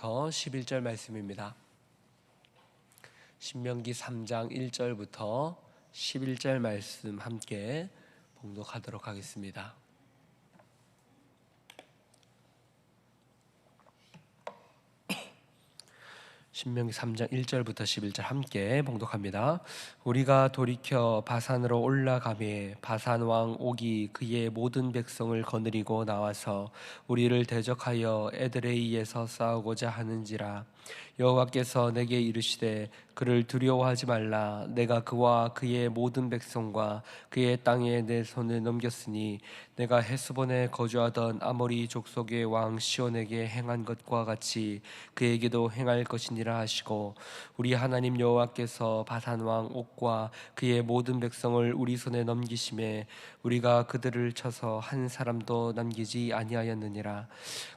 1절부터 11절 말씀입니다. 신명기 3장 1절부터 11절 말씀 함께 봉독하도록 하겠습니다. 신명기 3장 1절부터 11절 함께 봉독합니다. 우리가 돌이켜 바산으로 올라가매 바산 왕 옥이 그의 모든 백성을 거느리고 나와서 우리를 대적하여 에드레이에서 싸우고자 하는지라. 여호와께서 내게 이르시되 그를 두려워하지 말라. 내가 그와 그의 모든 백성과 그의 땅에 내 손을 넘겼으니 내가 헤스본에 거주하던 아모리 족속의 왕 시온에게 행한 것과 같이 그에게도 행할 것이니라 하시고, 우리 하나님 여호와께서 바산 왕 옥과 그의 모든 백성을 우리 손에 넘기심에 우리가 그들을 쳐서 한 사람도 남기지 아니하였느니라.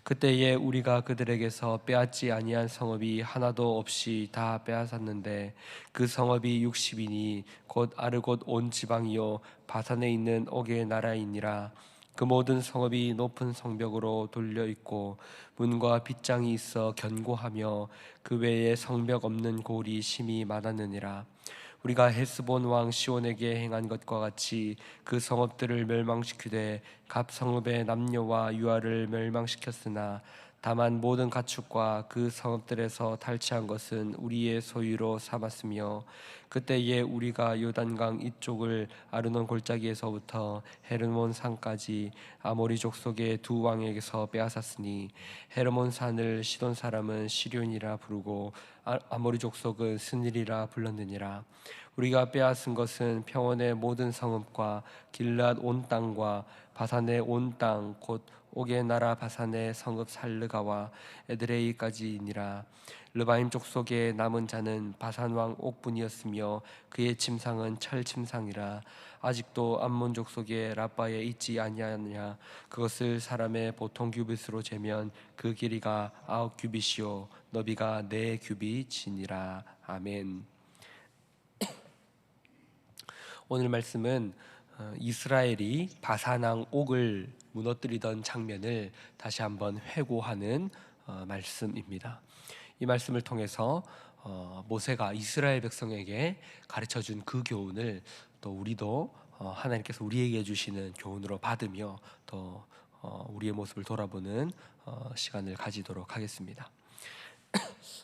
그때에 우리가 그들에게서 빼앗지 아니한 성읍이 하나도 없이 다 빼앗았는데 그 성읍이 60이니 곧 아르곳 온 지방이요 바산에 있는 옥의 나라이니라. 그 모든 성읍이 높은 성벽으로 돌려 있고 문과 빗장이 있어 견고하며 그 외에 성벽 없는 고을이 심히 많았느니라. 우리가 헤스본 왕 시온에게 행한 것과 같이 그 성읍들을 멸망시키되 갑 성읍의 남녀와 유아를 멸망시켰으나 다만 모든 가축과 그 성읍들에서 탈취한 것은 우리의 소유로 삼았으며, 그때에 우리가 요단강 이쪽을 아르논 골짜기에서부터 헤르몬 산까지 아모리 족속의 두 왕에게서 빼앗았으니 헤르몬 산을 시돈 사람은 시륜이라 부르고 아모리 족속은 스닐이라 불렀느니라. 우리가 빼앗은 것은 평원의 모든 성읍과 길앗 온 땅과 바산의 온 땅 곧 옥의 나라 바산의 성읍 살르가와 에드레이까지니라. 르바임 족속의 남은 자는 바산 왕 옥뿐이었으며 그의 침상은 철 침상이라. 아직도 암몬 족속의 라빠에 있지 아니하느냐. 그것을 사람의 보통 규빗으로 재면 그 길이가 9규빗이요 너비가 4규빗이니라. 아멘. 오늘 말씀은 이스라엘이 바산 왕 옥을 무너뜨리던 장면을 다시 한번 회고하는 말씀입니다. 이 말씀을 통해서 모세가 이스라엘 백성에게 가르쳐준 그 교훈을 또 우리도 하나님께서 우리에게 주시는 교훈으로 받으며 또 우리의 모습을 돌아보는 시간을 가지도록 하겠습니다.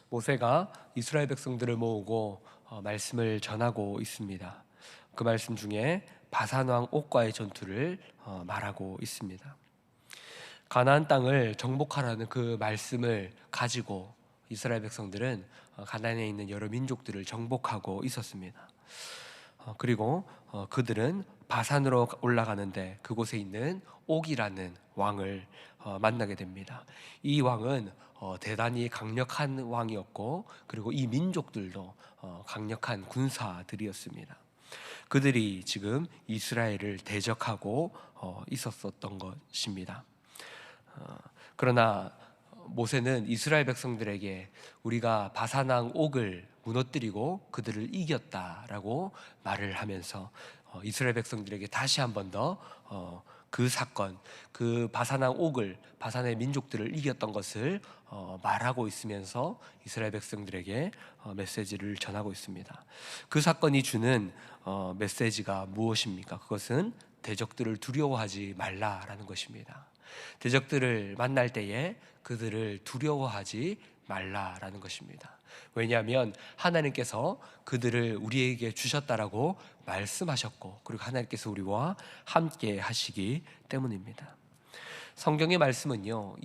모세가 이스라엘 백성들을 모으고 말씀을 전하고 있습니다. 그 말씀 중에 바산 왕 옥과의 전투를 말하고 있습니다. 가나안 땅을 정복하라는 그 말씀을 가지고 이스라엘 백성들은 가나안에 있는 여러 민족들을 정복하고 있었습니다. 그리고 그들은 바산으로 올라가는데 그곳에 있는 옥이라는 왕을 만나게 됩니다. 이 왕은 대단히 강력한 왕이었고, 그리고 이 민족들도 강력한 군사들이었습니다. 그들이 지금 이스라엘을 대적하고 있었던 것입니다. 그러나 모세는 이스라엘 백성들에게 우리가 바산 왕 옥을 무너뜨리고 그들을 이겼다라고 말을 하면서 이스라엘 백성들에게 다시 한 번 더 그 사건, 그 바산 왕 옥을, 바산의 민족들을 이겼던 것을 말하고 있으면서 이스라엘 백성들에게 메시지를 전하고 있습니다. 그 사건이 주는 메시지가 무엇입니까? 그것은 대적들을 두려워하지 말라라는 것입니다. 대적들을 만날 때에 그들을 두려워하지 말라라는 것입니다. 왜냐하면 하나님께서 그들을 우리에게 주셨다라고 말씀하셨고, 그리고 하나님께서 우리와 함께 하시기 때문입니다. 성경의 말씀은요,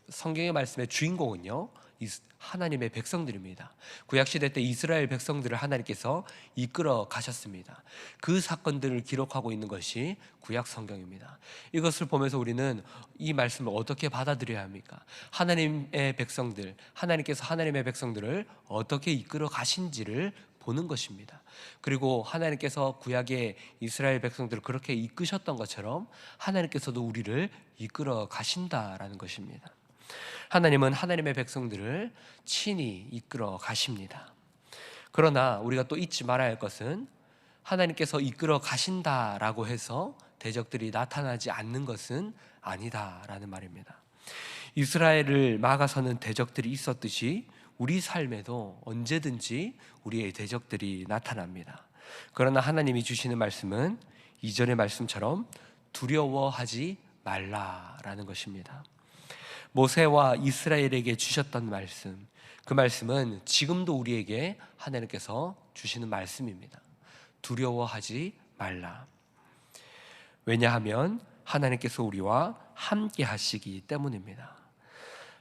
성경의 말씀의 주인공은요, 하나님의 백성들입니다. 구약시대 때 이스라엘 백성들을 하나님께서 이끌어 가셨습니다. 그 사건들을 기록하고 있는 것이 구약 성경입니다. 이것을 보면서 우리는 이 말씀을 어떻게 받아들여야 합니까? 하나님의 백성들, 하나님께서 하나님의 백성들을 어떻게 이끌어 가신지를 보는 것입니다. 그리고 하나님께서 구약의 이스라엘 백성들을 그렇게 이끄셨던 것처럼 하나님께서도 우리를 이끌어 가신다라는 것입니다. 하나님은 하나님의 백성들을 친히 이끌어 가십니다. 그러나 우리가 또 잊지 말아야 할 것은 하나님께서 이끌어 가신다라고 해서 대적들이 나타나지 않는 것은 아니다라는 말입니다. 이스라엘을 막아서는 대적들이 있었듯이 우리 삶에도 언제든지 우리의 대적들이 나타납니다. 그러나 하나님이 주시는 말씀은 이전의 말씀처럼 두려워하지 말라라는 것입니다. 모세와 이스라엘에게 주셨던 말씀, 그 말씀은 지금도 우리에게 하나님께서 주시는 말씀입니다. 두려워하지 말라. 왜냐하면 하나님께서 우리와 함께 하시기 때문입니다.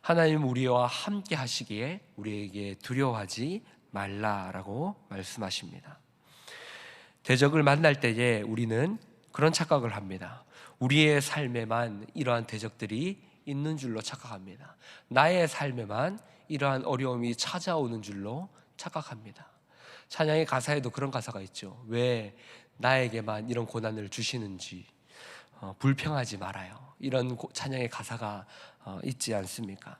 하나님 우리와 함께 하시기에 우리에게 두려워하지 말라라고 말씀하십니다. 대적을 만날 때에 우리는 그런 착각을 합니다. 우리의 삶에만 이러한 대적들이 있는 줄로 착각합니다. 나의 삶에만 이러한 어려움이 찾아오는 줄로 착각합니다. 찬양의 가사에도 그런 가사가 있죠. 왜 나에게만 이런 고난을 주시는지 불평하지 말아요. 이런 찬양의 가사가 있지 않습니까?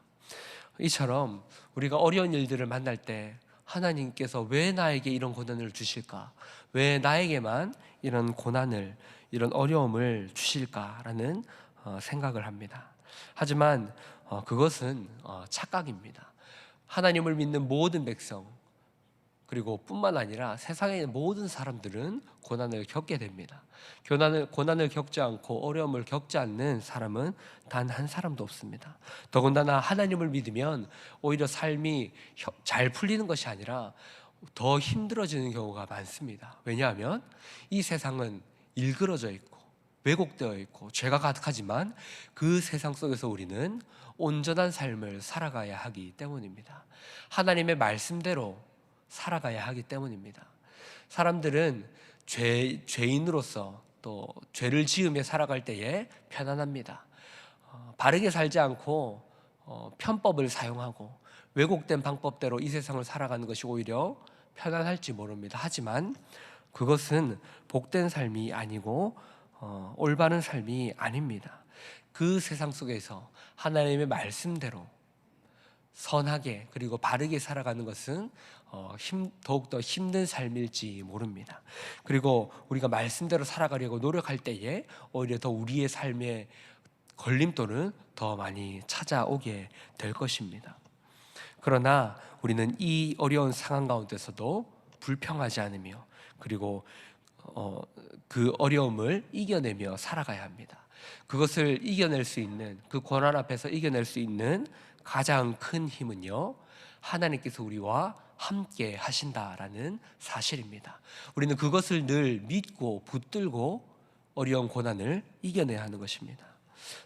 이처럼 우리가 어려운 일들을 만날 때 하나님께서 왜 나에게 이런 고난을 주실까? 왜 나에게만 이런 고난을, 이런 어려움을 주실까라는 생각을 합니다. 하지만 그것은 착각입니다. 하나님을 믿는 모든 백성, 그리고 뿐만 아니라 세상에 있는 모든 사람들은 고난을 겪게 됩니다. 고난을 겪지 않고 어려움을 겪지 않는 사람은 단 한 사람도 없습니다. 더군다나 하나님을 믿으면 오히려 삶이 잘 풀리는 것이 아니라 더 힘들어지는 경우가 많습니다. 왜냐하면 이 세상은 일그러져 있고 왜곡되어 있고 죄가 가득하지만 그 세상 속에서 우리는 온전한 삶을 살아가야 하기 때문입니다. 하나님의 말씀대로 살아가야 하기 때문입니다. 사람들은 죄인으로서 또 죄를 지으며 살아갈 때에 편안합니다. 바르게 살지 않고 편법을 사용하고 왜곡된 방법대로 이 세상을 살아가는 것이 오히려 편안할지 모릅니다. 하지만 그것은 복된 삶이 아니고 올바른 삶이 아닙니다. 그 세상 속에서 하나님의 말씀대로 선하게 그리고 바르게 살아가는 것은 더욱더 힘든 삶일지 모릅니다. 그리고 우리가 말씀대로 살아가려고 노력할 때에 오히려 더 우리의 삶의 걸림돌은 더 많이 찾아오게 될 것입니다. 그러나 우리는 이 어려운 상황 가운데서도 불평하지 않으며 그리고 그 어려움을 이겨내며 살아가야 합니다. 그것을 이겨낼 수 있는, 그 고난 앞에서 이겨낼 수 있는 가장 큰 힘은요, 하나님께서 우리와 함께 하신다라는 사실입니다. 우리는 그것을 늘 믿고 붙들고 어려운 고난을 이겨내야 하는 것입니다.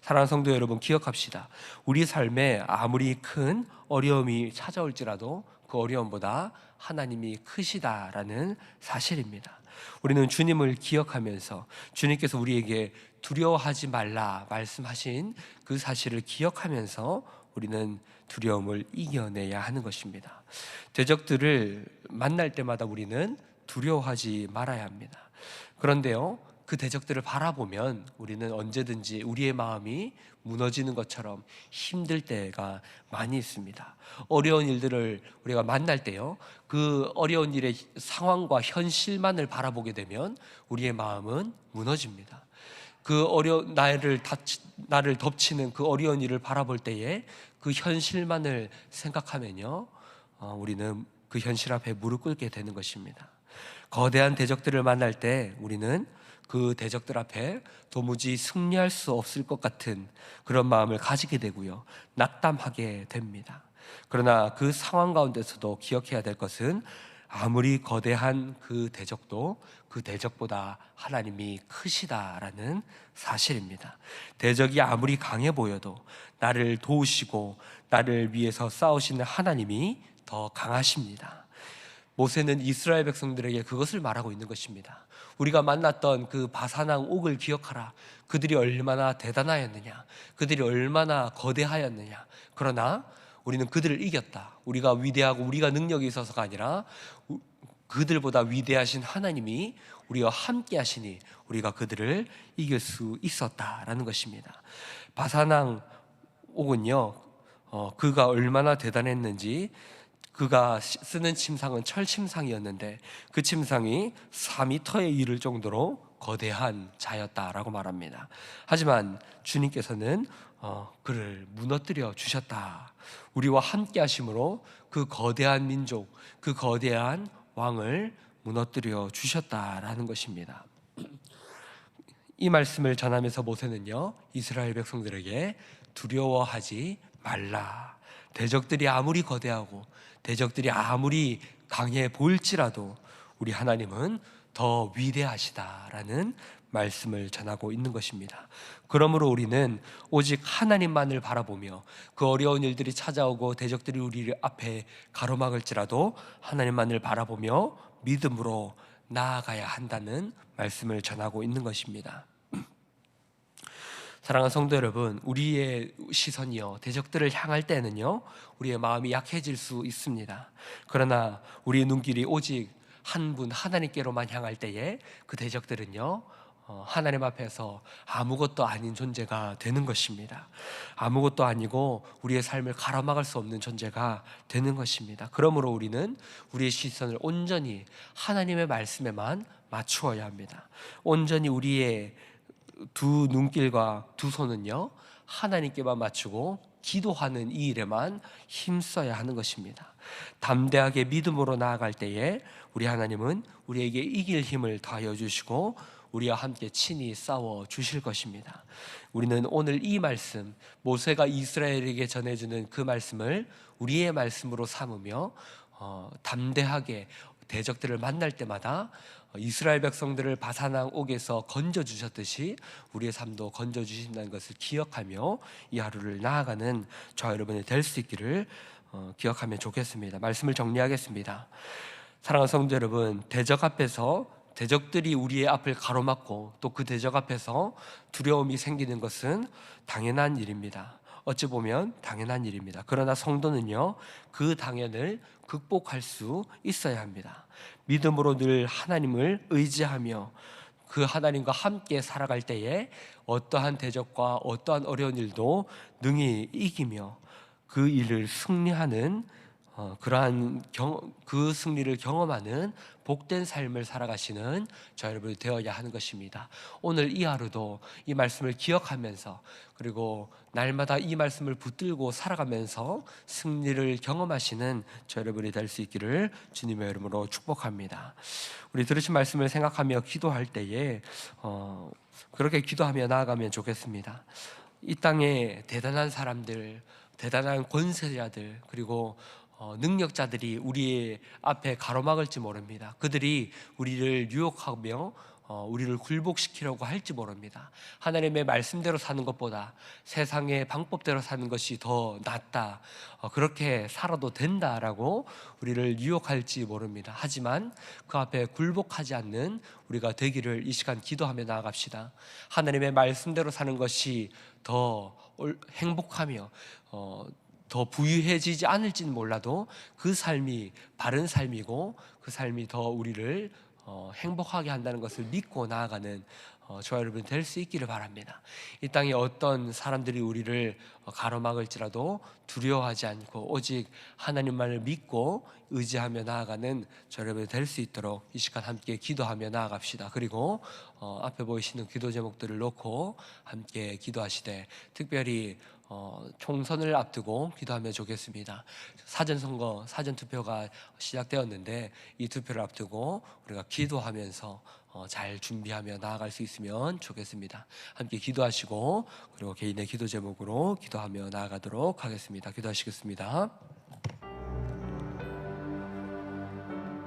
사랑하는 성도 여러분, 기억합시다. 우리 삶에 아무리 큰 어려움이 찾아올지라도 그 어려움보다 하나님이 크시다라는 사실입니다. 우리는 주님을 기억하면서 주님께서 우리에게 두려워하지 말라 말씀하신 그 사실을 기억하면서 우리는 두려움을 이겨내야 하는 것입니다. 대적들을 만날 때마다 우리는 두려워하지 말아야 합니다. 그런데요, 그 대적들을 바라보면 우리는 언제든지 우리의 마음이 무너지는 것처럼 힘들 때가 많이 있습니다. 어려운 일들을 우리가 만날 때요, 그 어려운 일의 상황과 현실만을 바라보게 되면 우리의 마음은 무너집니다. 그 나를 덮치는 그 어려운 일을 바라볼 때에 그 현실만을 생각하면요, 우리는 그 현실 앞에 무릎 꿇게 되는 것입니다. 거대한 대적들을 만날 때 우리는 그 대적들 앞에 도무지 승리할 수 없을 것 같은 그런 마음을 가지게 되고요, 낙담하게 됩니다. 그러나 그 상황 가운데서도 기억해야 될 것은 아무리 거대한 그 대적도 그 대적보다 하나님이 크시다라는 사실입니다. 대적이 아무리 강해 보여도 나를 도우시고 나를 위해서 싸우시는 하나님이 더 강하십니다. 모세는 이스라엘 백성들에게 그것을 말하고 있는 것입니다. 우리가 만났던 그 바산왕 옥을 기억하라. 그들이 얼마나 대단하였느냐, 그들이 얼마나 거대하였느냐. 그러나 우리는 그들을 이겼다. 우리가 위대하고 우리가 능력이 있어서가 아니라 그들보다 위대하신 하나님이 우리와 함께 하시니 우리가 그들을 이길 수 있었다라는 것입니다. 바산왕 옥은요, 그가 얼마나 대단했는지, 그가 쓰는 침상은 철침상이었는데 그 침상이 4m에 이를 정도로 거대한 자였다라고 말합니다. 하지만 주님께서는 그를 무너뜨려 주셨다. 우리와 함께 하심으로 그 거대한 민족, 그 거대한 왕을 무너뜨려 주셨다라는 것입니다. 이 말씀을 전하면서 모세는요, 이스라엘 백성들에게 두려워하지 말라. 대적들이 아무리 거대하고 대적들이 아무리 강해 보일지라도 우리 하나님은 더 위대하시다라는 말씀을 전하고 있는 것입니다. 그러므로 우리는 오직 하나님만을 바라보며 그 어려운 일들이 찾아오고 대적들이 우리 앞에 가로막을지라도 하나님만을 바라보며 믿음으로 나아가야 한다는 말씀을 전하고 있는 것입니다. 사랑하는 성도 여러분, 우리의 시선이요 대적들을 향할 때는요 우리의 마음이 약해질 수 있습니다. 그러나 우리의 눈길이 오직 한 분 하나님께로만 향할 때에 그 대적들은요 하나님 앞에서 아무것도 아닌 존재가 되는 것입니다. 아무것도 아니고 우리의 삶을 가로막을 수 없는 존재가 되는 것입니다. 그러므로 우리는 우리의 시선을 온전히 하나님의 말씀에만 맞추어야 합니다. 온전히 우리의 두 눈길과 두 손은요 하나님께만 맞추고 기도하는 이 일에만 힘써야 하는 것입니다. 담대하게 믿음으로 나아갈 때에 우리 하나님은 우리에게 이길 힘을 더하여 주시고 우리와 함께 친히 싸워 주실 것입니다. 우리는 오늘 이 말씀, 모세가 이스라엘에게 전해주는 그 말씀을 우리의 말씀으로 삼으며 담대하게 대적들을 만날 때마다 이스라엘 백성들을 바산왕 옥에서 건져 주셨듯이 우리의 삶도 건져 주신다는 것을 기억하며 이 하루를 나아가는 저와 여러분이 될 수 있기를 기억하면 좋겠습니다. 말씀을 정리하겠습니다. 사랑하는 성도 여러분, 대적 앞에서 대적들이 우리의 앞을 가로막고 또 그 대적 앞에서 두려움이 생기는 것은 당연한 일입니다. 어찌 보면 당연한 일입니다. 그러나 성도는요 그 당연을 극복할 수 있어야 합니다. 믿음으로 늘 하나님을 의지하며 그 하나님과 함께 살아갈 때에 어떠한 대적과 어떠한 어려운 일도 능히 이기며 그 일을 승리하는 그 승리를 경험하는 복된 삶을 살아가시는 저 여러분이 되어야 하는 것입니다. 오늘 이 하루도 이 말씀을 기억하면서 그리고 날마다 이 말씀을 붙들고 살아가면서 승리를 경험하시는 저 여러분이 될 수 있기를 주님의 이름으로 축복합니다. 우리 들으신 말씀을 생각하며 기도할 때에 그렇게 기도하며 나아가면 좋겠습니다. 이 땅에 대단한 사람들, 대단한 권세자들 그리고 능력자들이 우리의 앞에 가로막을지 모릅니다. 그들이 우리를 유혹하며 우리를 굴복시키려고 할지 모릅니다. 하나님의 말씀대로 사는 것보다 세상의 방법대로 사는 것이 더 낫다, 그렇게 살아도 된다라고 우리를 유혹할지 모릅니다. 하지만 그 앞에 굴복하지 않는 우리가 되기를 이 시간 기도하며 나아갑시다. 하나님의 말씀대로 사는 것이 더 행복하며 더 부유해지지 않을지는 몰라도 그 삶이 바른 삶이고 그 삶이 더 우리를 행복하게 한다는 것을 믿고 나아가는 저와 여러분 될 수 있기를 바랍니다. 이 땅에 어떤 사람들이 우리를 가로막을지라도 두려워하지 않고 오직 하나님만을 믿고 의지하며 나아가는 저와 여러분 될 수 있도록 이 시간 함께 기도하며 나아갑시다. 그리고 앞에 보이시는 기도 제목들을 놓고 함께 기도하시되 특별히 총선을 앞두고 기도하면 좋겠습니다. 사전선거, 사전투표가 시작되었는데 이 투표를 앞두고 우리가 기도하면서 잘 준비하며 나아갈 수 있으면 좋겠습니다. 함께 기도하시고 그리고 개인의 기도 제목으로 기도하며 나아가도록 하겠습니다. 기도하시겠습니다.